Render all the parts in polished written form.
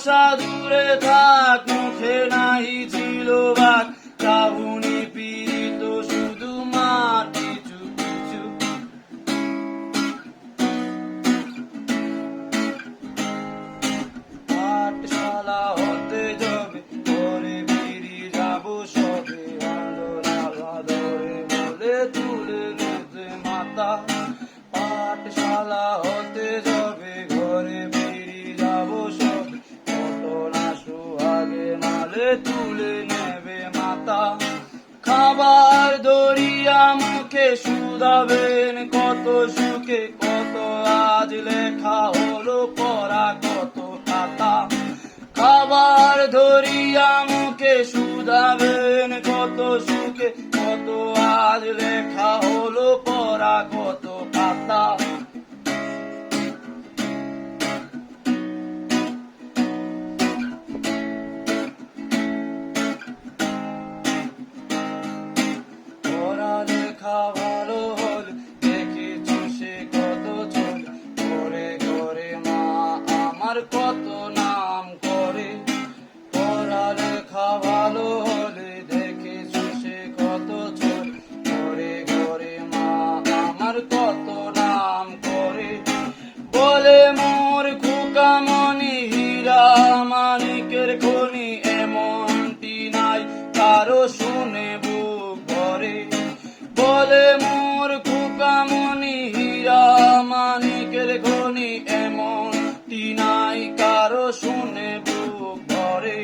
ভালোবাসা দূরে থাক, মুখে নাহি ছিল বাক, চাহুনি পীড়িত শুধু মার পিছু পিছু। পাঠশালা হতে যাবে, ঘরে ফিরে যাব সবে, আন্দোলনা ধরে বলে তুলে নেতে মাতা। পাঠশালা হতে যাবে, ঘরে ফিরে যাব সবে, ঘটনা সোহাগে মালে তুলে নেবে মাতা। খাবার দরিয়া মুখে শুধাবেন কত সুখে, কত আজ লেখা হলো পড়া কত খাতা। খাবার ধরিয়া মুখে শুধাবেন কত সুখে, কত আজ লেখা হলো পড়া কত খাতা। পড়ালেখা ভালো হলে দেখেছো সে কত চলে, ঘরে ঘরে মা আমার কত নাম করে। পড়ালেখা ভালো হলে দেখেছো সে কত চলে, ঘরে ঘরে মা আমার কত নাম করে। বলে মোর খোকামণি হীরা মানিকের খনি, এমনটি নাই কারো শুনে বুক ভরে। বলে মোর খোকামণি হীরা মানিকের খনি, এমনটি নাই কারো শুনে বুক ভরে।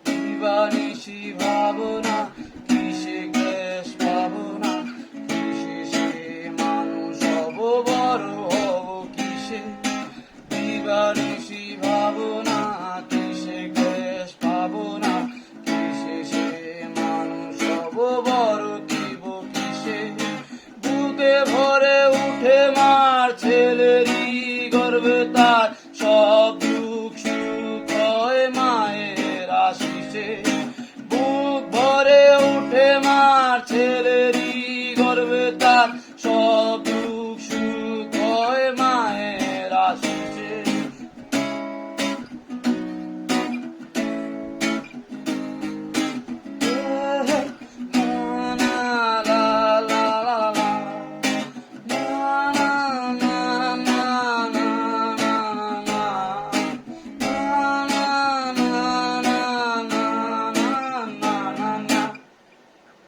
দিবানিশি ভাবনা কিসে ক্লেশ ভাবনা, কিসে সে মানুষ হব বড় হব কিসে। দিবানিশি ভাবনা কিসে ক্লেশ ভাবনা, কিসে সে মানুষ হব বড় কিব কিসে। বুকে ভরে উঠে মার ছেলেরই গর্বে তার, সব দুঃখ সুখ হয় মায়ের আশিসে। বুক ভরে উঠে মার ছেলেরই গর্বে তার, সব দুঃখ সুখ হয় মায়ের আশিসে।